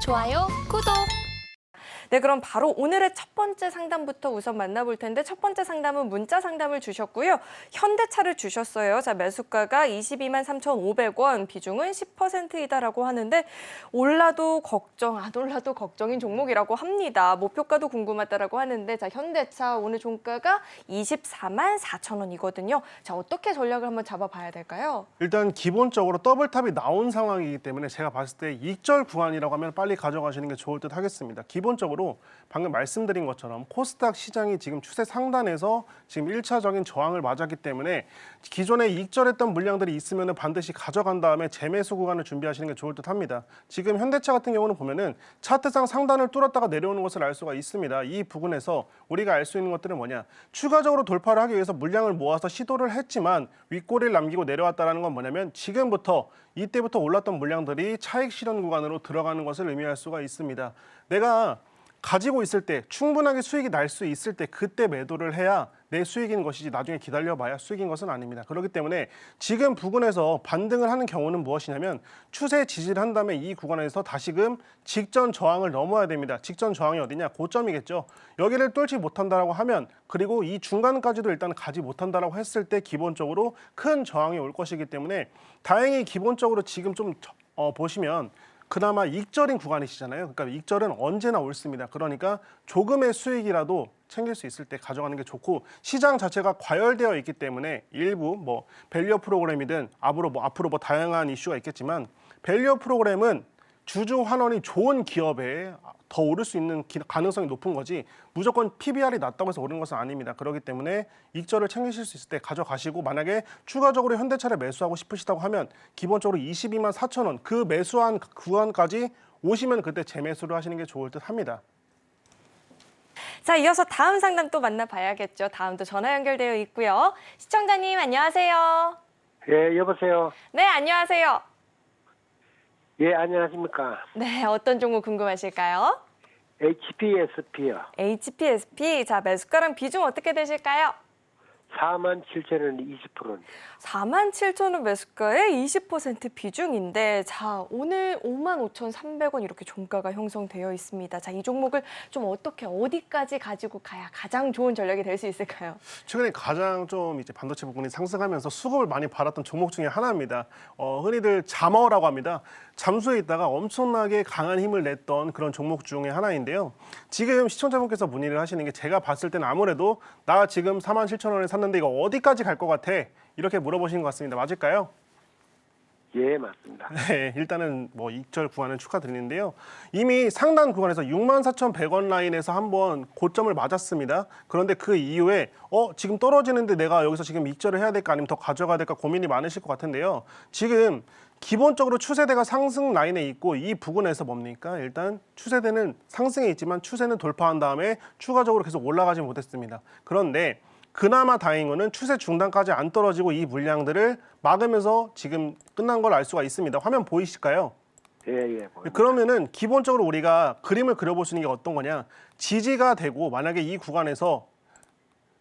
좋아요, 구독. 네, 그럼 바로 오늘의 첫 번째 상담부터 우선 만나볼 텐데 첫 번째 상담은 문자 상담을 주셨고요. 현대차를 주셨어요. 자, 매수가가 22만 3,500원, 비중은 10%이다라고 하는데 올라도 걱정, 안 올라도 걱정인 종목이라고 합니다. 목표가도 궁금하다라고 하는데 자, 현대차 오늘 종가가 24만 4,000원이거든요. 자, 어떻게 전략을 한번 잡아봐야 될까요? 일단 기본적으로 더블탑이 나온 상황이기 때문에 제가 봤을 때 익절 구간이라고 하면 빨리 가져가시는 게 좋을 듯 하겠습니다. 기본적으로 방금 말씀드린 것처럼 코스닥 시장이 지금 추세 상단에서 지금 1차적인 저항을 맞았기 때문에 기존에 익절했던 물량들이 있으면 반드시 가져간 다음에 재매수 구간을 준비하시는 게 좋을 듯 합니다. 지금 현대차 같은 경우는 보면은 차트상 상단을 뚫었다가 내려오는 것을 알 수가 있습니다. 이 부분에서 우리가 알 수 있는 것들은 뭐냐? 추가적으로 돌파를 하기 위해서 물량을 모아서 시도를 했지만 윗꼬리를 남기고 내려왔다는 건 뭐냐면 지금부터 이때부터 올랐던 물량들이 차익 실현 구간으로 들어가는 것을 의미할 수가 있습니다. 내가 가지고 있을 때 충분하게 수익이 날 수 있을 때 그때 매도를 해야 내 수익인 것이지 나중에 기다려봐야 수익인 것은 아닙니다. 그렇기 때문에 지금 부근에서 반등을 하는 경우는 무엇이냐면 추세 지지를 한 다음에 이 구간에서 다시금 직전 저항을 넘어야 됩니다. 직전 저항이 어디냐? 고점이겠죠. 여기를 뚫지 못한다라고 하면 그리고 이 중간까지도 일단 가지 못한다라고 했을 때 기본적으로 큰 저항이 올 것이기 때문에 다행히 기본적으로 지금 좀 보시면 그나마 익절인 구간이시잖아요. 그러니까 익절은 언제나 옳습니다. 그러니까 조금의 수익이라도 챙길 수 있을 때 가져가는 게 좋고 시장 자체가 과열되어 있기 때문에 일부 밸류 프로그램이든 앞으로 다양한 이슈가 있겠지만 밸류 프로그램은 주주 환원이 좋은 기업에 더 오를 수 있는 가능성이 높은 거지 무조건 PBR이 낮다고 해서 오르는 것은 아닙니다. 그렇기 때문에 익절을 챙기실 수 있을 때 가져가시고 만약에 추가적으로 현대차를 매수하고 싶으시다고 하면 기본적으로 22만 4천 원 그 매수한 구간까지 오시면 그때 재매수를 하시는 게 좋을 듯 합니다. 자, 이어서 다음 상담 또 만나봐야겠죠. 다음도 전화 연결되어 있고요. 시청자님 안녕하세요. 예, 여보세요. 네, 안녕하세요. 예, 안녕하십니까. 네, 어떤 종목 궁금하실까요? HPSP요. HPSP, 자, 매수가랑 비중 어떻게 되실까요? 47,000원 20%. 47,000원 매수가에 20% 비중인데 자, 오늘 55,300원 이렇게 종가가 형성되어 있습니다. 자, 이 종목을 좀 어디까지 가지고 가야 가장 좋은 전략이 될 수 있을까요? 최근에 가장 좀 이제 반도체 부분이 상승하면서 수급을 많이 받았던 종목 중에 하나입니다. 흔히들 잠어라고 합니다. 잠수에 있다가 엄청나게 강한 힘을 냈던 그런 종목 중에 하나인데요. 지금 시청자분께서 문의를 하시는 게 제가 봤을 때는 아무래도 나 지금 47,000원에 샀는데 이거 어디까지 갈 것 같아? 이렇게 물어보시는 것 같습니다. 맞을까요? 예, 맞습니다. 네, 일단은 익절 구간은 축하드리는데요. 이미 상단 구간에서 64,100원 라인에서 한번 고점을 맞았습니다. 그런데 그 이후에 지금 떨어지는데 내가 여기서 지금 익절을 해야 될까 아니면 더 가져가야 될까 고민이 많으실 것 같은데요. 지금 기본적으로 추세대가 상승 라인에 있고 이 부근에서 뭡니까? 일단 추세대는 상승에 있지만 추세는 돌파한 다음에 추가적으로 계속 올라가지 못했습니다. 그런데 그나마 다행인 거는 추세 중단까지 안 떨어지고 이 물량들을 막으면서 지금 끝난 걸 알 수가 있습니다. 화면 보이실까요? 예. 그러면은 기본적으로 우리가 그림을 그려볼 수 있는 게 어떤 거냐? 지지가 되고 만약에 이 구간에서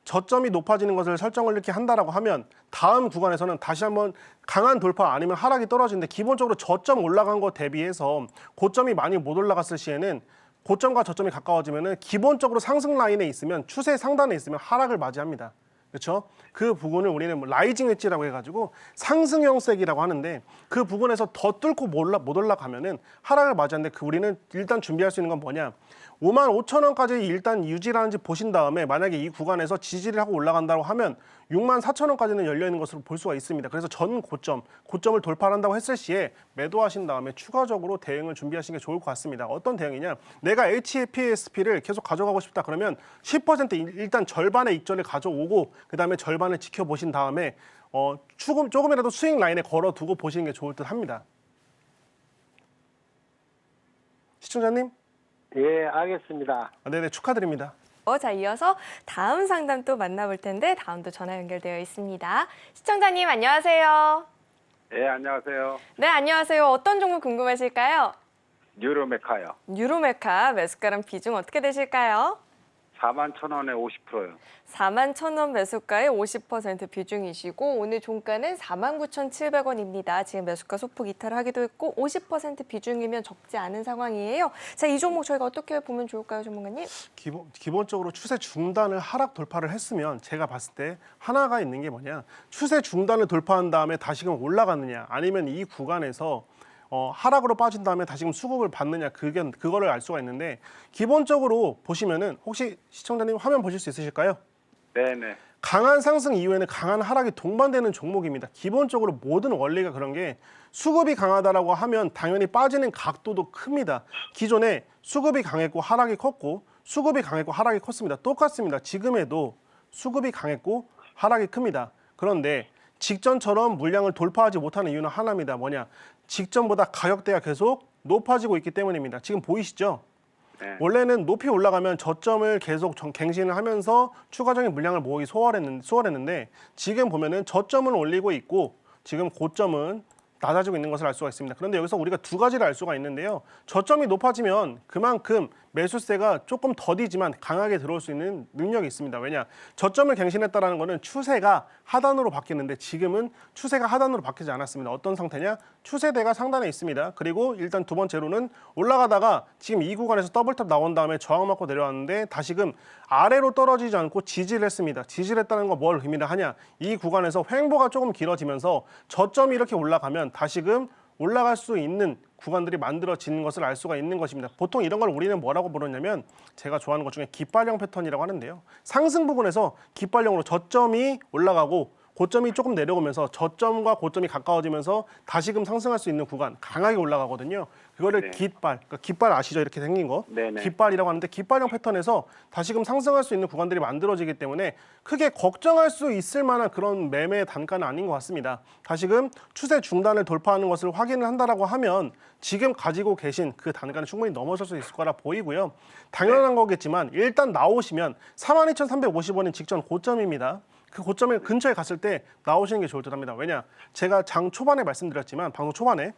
저점이 높아지는 것을 설정을 이렇게 한다라고 하면 다음 구간에서는 다시 한번 강한 돌파 아니면 하락이 떨어지는데 기본적으로 저점 올라간 거 대비해서 고점이 많이 못 올라갔을 시에는 고점과 저점이 가까워지면은 기본적으로 상승 라인에 있으면 추세 상단에 있으면 하락을 맞이합니다. 그렇죠? 그 부분을 우리는 라이징 웨지라고 해가지고 상승형 색이라고 하는데 그 부분에서 더 뚫고 못 올라가면은 하락을 맞이하는데 우리는 일단 준비할 수 있는 건 뭐냐? 55,000원까지 일단 유지하는지 보신 다음에 만약에 이 구간에서 지지를 하고 올라간다고 하면 64,000원까지는 열려있는 것으로 볼 수가 있습니다. 그래서 전 고점을 돌파한다고 했을 시에 매도하신 다음에 추가적으로 대응을 준비하시는 게 좋을 것 같습니다. 어떤 대응이냐? 내가 HPSP를 계속 가져가고 싶다 그러면 10% 일단 절반의 익절을 가져오고 그 다음에 절반을 지켜보신 다음에 조금이라도 수익 라인에 걸어두고 보시는 게 좋을 듯 합니다. 시청자님? 예, 알겠습니다. 네네, 축하드립니다. 자, 이어서 다음 상담 또 만나볼 텐데 다음도 전화 연결되어 있습니다. 시청자님 안녕하세요. 네, 안녕하세요. 네, 안녕하세요. 어떤 종목 궁금하실까요? 뉴로메카요. 뉴로메카 매수가랑 비중 어떻게 되실까요? 41,000원에 50%요. 41,000원 매수가의 50% 비중이시고 오늘 종가는 49,700원입니다. 지금 매수가 소폭 이탈하기도 했고 50% 비중이면 적지 않은 상황이에요. 자, 이 종목 저희가 어떻게 보면 좋을까요, 전문가님? 기본적으로 추세 중단을 하락 돌파를 했으면 제가 봤을 때 하나가 있는 게 뭐냐, 추세 중단을 돌파한 다음에 다시금 올라가느냐, 아니면 이 구간에서 하락으로 빠진 다음에 다시금 수급을 받느냐, 그거를 알 수가 있는데, 기본적으로 보시면은 혹시 시청자님 화면 보실 수 있으실까요? 네네. 강한 상승 이후에는 강한 하락이 동반되는 종목입니다. 기본적으로 모든 원리가 그런 게, 수급이 강하다라고 하면 당연히 빠지는 각도도 큽니다. 기존에 수급이 강했고 하락이 컸고, 수급이 강했고 하락이 컸습니다. 똑같습니다. 지금에도 수급이 강했고 하락이 큽니다. 그런데 직전처럼 물량을 돌파하지 못하는 이유는 하나입니다. 뭐냐? 직전보다 가격대가 계속 높아지고 있기 때문입니다. 지금 보이시죠? 네. 원래는 높이 올라가면 저점을 계속 갱신을 하면서 추가적인 물량을 모으기 수월했는데, 지금 보면은 저점은 올리고 있고 지금 고점은 낮아지고 있는 것을 알 수가 있습니다. 그런데 여기서 우리가 두 가지를 알 수가 있는데요. 저점이 높아지면 그만큼 매수세가 조금 더디지만 강하게 들어올 수 있는 능력이 있습니다. 왜냐? 저점을 갱신했다는 것은 추세가 하단으로 바뀌는데, 지금은 추세가 하단으로 바뀌지 않았습니다. 어떤 상태냐? 추세대가 상단에 있습니다. 그리고 일단 두 번째로는 올라가다가 지금 이 구간에서 더블탑 나온 다음에 저항 맞고 내려왔는데 다시금 아래로 떨어지지 않고 지지를 했습니다. 지지를 했다는 건 뭘 의미를 하냐? 이 구간에서 횡보가 조금 길어지면서 저점이 이렇게 올라가면 다시금 올라갈 수 있는 구간들이 만들어지는 것을 알 수가 있는 것입니다. 보통 이런 걸 우리는 뭐라고 부르냐면, 제가 좋아하는 것 중에 깃발형 패턴이라고 하는데요. 상승 부분에서 깃발형으로 저점이 올라가고 고점이 조금 내려오면서 저점과 고점이 가까워지면서 다시금 상승할 수 있는 구간, 강하게 올라가거든요. 그거를 네. 깃발, 그러니까 깃발 아시죠? 이렇게 생긴 거. 네네. 깃발이라고 하는데, 깃발형 패턴에서 다시금 상승할 수 있는 구간들이 만들어지기 때문에 크게 걱정할 수 있을 만한 그런 매매 단가는 아닌 것 같습니다. 다시금 추세 중단을 돌파하는 것을 확인을 한다라고 하면 지금 가지고 계신 그 단가는 충분히 넘어설 수 있을 거라 보이고요. 당연한 거겠지만 일단 나오시면 42,350원인 직전 고점입니다. 그 고점을 근처에 갔을 때 나오시는 게 좋을 듯 합니다. 왜냐? 제가 장 초반에 말씀드렸지만, 방송 초반에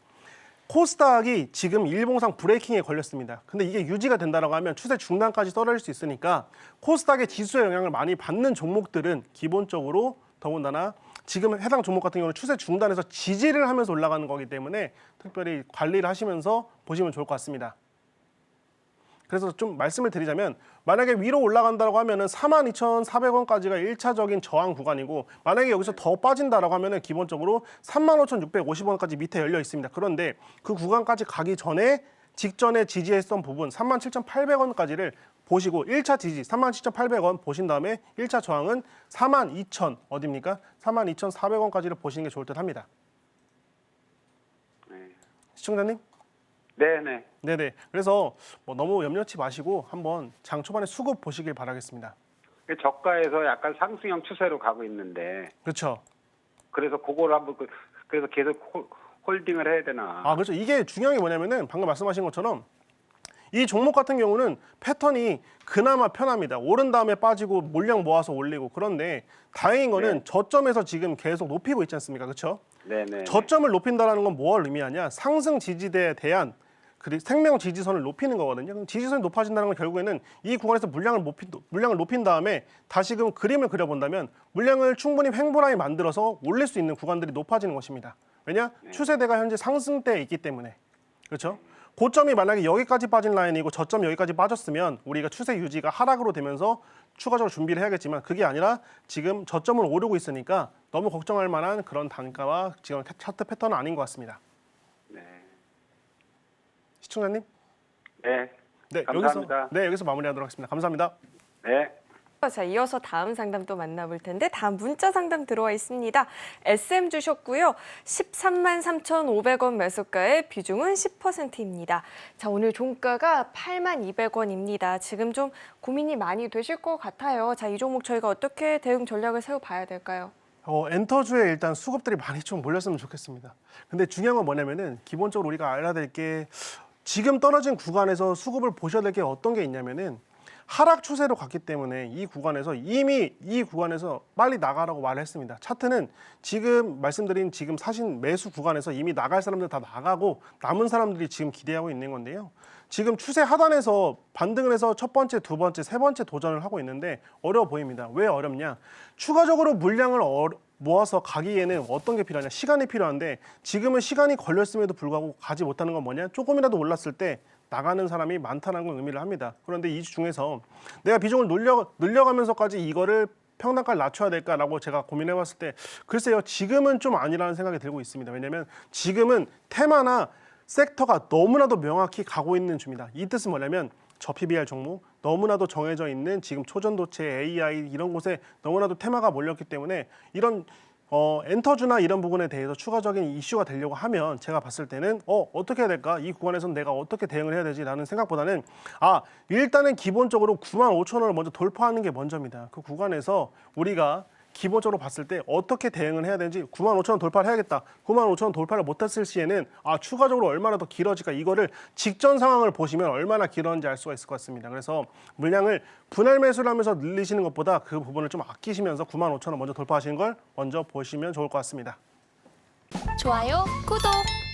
코스닥이 지금 일봉상 브레이킹에 걸렸습니다. 근데 이게 유지가 된다라고 하면 추세 중단까지 떨어질 수 있으니까, 코스닥의 지수의 영향을 많이 받는 종목들은 기본적으로 더군다나 지금 해당 종목 같은 경우는 추세 중단에서 지지를 하면서 올라가는 거기 때문에 특별히 관리를 하시면서 보시면 좋을 것 같습니다. 그래서 좀 말씀을 드리자면, 만약에 위로 올라간다고 하면은 42,400원까지가 1차적인 저항 구간이고, 만약에 여기서 더 빠진다라고 하면은 기본적으로 35,650원까지 밑에 열려 있습니다. 그런데 그 구간까지 가기 전에 직전에 지지했던 부분 37,800원까지를 보시고, 1차 지지 37,800원 보신 다음에 1차 저항은 42,000 어디입니까? 42,400원까지를 보시는 게 좋을 듯 합니다. 네. 시청자님? 네네. 네네. 그래서 너무 염려치 마시고 한번 장 초반에 수급 보시길 바라겠습니다. 저가에서 약간 상승형 추세로 가고 있는데, 그렇죠. 그래서 그걸 한번 그래서 계속 홀딩을 해야 되나? 아, 그렇죠. 이게 중요한 게 뭐냐면은 방금 말씀하신 것처럼 이 종목 같은 경우는 패턴이 그나마 편합니다. 오른 다음에 빠지고 물량 모아서 올리고. 그런데 다행인 거는 저점에서 지금 계속 높이고 있지 않습니까? 그렇죠? 네네. 저점을 높인다는 건 뭘 의미하냐? 상승 지지대에 대한 생명 지지선을 높이는 거거든요. 그럼 지지선이 높아진다는 건 결국에는 이 구간에서 물량을 높인 다음에 다시금 그림을 그려본다면, 물량을 충분히 횡보라인 만들어서 올릴 수 있는 구간들이 높아지는 것입니다. 왜냐? 추세대가 현재 상승대에 있기 때문에. 그렇죠? 고점이 만약에 여기까지 빠진 라인이고 저점이 여기까지 빠졌으면 우리가 추세 유지가 하락으로 되면서 추가적으로 준비를 해야겠지만, 그게 아니라 지금 저점을 오르고 있으니까 너무 걱정할 만한 그런 단가와 지금 차트 패턴은 아닌 것 같습니다. 네. 시청자님? 네. 감사합니다. 여기서 마무리하도록 하겠습니다. 감사합니다. 네. 자, 이어서 다음 상담 또 만나볼 텐데, 다음 문자 상담 들어와 있습니다. SM 주셨고요. 133,500원 매수가의 비중은 10%입니다. 자, 오늘 종가가 82,200원입니다. 지금 좀 고민이 많이 되실 것 같아요. 자, 이 종목 저희가 어떻게 대응 전략을 세워봐야 될까요? 엔터주에 일단 수급들이 많이 좀 몰렸으면 좋겠습니다. 근데 중요한 건 뭐냐면은, 기본적으로 우리가 알아야 될 게, 지금 떨어진 구간에서 수급을 보셔야 될 게 어떤 게 있냐면은, 하락 추세로 갔기 때문에 이미 이 구간에서 빨리 나가라고 말을 했습니다. 차트는 지금 말씀드린 지금 사신 매수 구간에서 이미 나갈 사람들 다 나가고 남은 사람들이 지금 기대하고 있는 건데요. 지금 추세 하단에서 반등을 해서 첫 번째, 두 번째, 세 번째 도전을 하고 있는데 어려워 보입니다. 왜 어렵냐? 추가적으로 물량을 모아서 가기에는 어떤 게 필요하냐? 시간이 필요한데 지금은 시간이 걸렸음에도 불구하고 가지 못하는 건 뭐냐? 조금이라도 올랐을 때 나가는 사람이 많다는 걸 의미를 합니다. 그런데 이 중에서 내가 비중을 늘려가면서까지 이거를 평단가를 낮춰야 될까라고 제가 고민해봤을 때 글쎄요, 지금은 좀 아니라는 생각이 들고 있습니다. 왜냐하면 지금은 테마나 섹터가 너무나도 명확히 가고 있는 중입니다. 이 뜻은 뭐냐면 저 PBR 종목 너무나도 정해져 있는 지금 초전도체, AI 이런 곳에 너무나도 테마가 몰렸기 때문에 이런 엔터주나 이런 부분에 대해서 추가적인 이슈가 되려고 하면 제가 봤을 때는 어떻게 해야 될까? 이 구간에서는 내가 어떻게 대응을 해야 되지라는 생각보다는 일단은 기본적으로 95,000원을 먼저 돌파하는 게 먼저입니다. 그 구간에서 우리가 기본적으로 봤을 때 어떻게 대응을 해야 되는지 95,000원 돌파를 해야겠다. 95,000원 돌파를 못했을 시에는 추가적으로 얼마나 더 길어질까 이거를 직전 상황을 보시면 얼마나 길었는지 알 수가 있을 것 같습니다. 그래서 물량을 분할 매수를 하면서 늘리시는 것보다 그 부분을 좀 아끼시면서 95,000원 먼저 돌파하시는 걸 먼저 보시면 좋을 것 같습니다. 좋아요, 구독!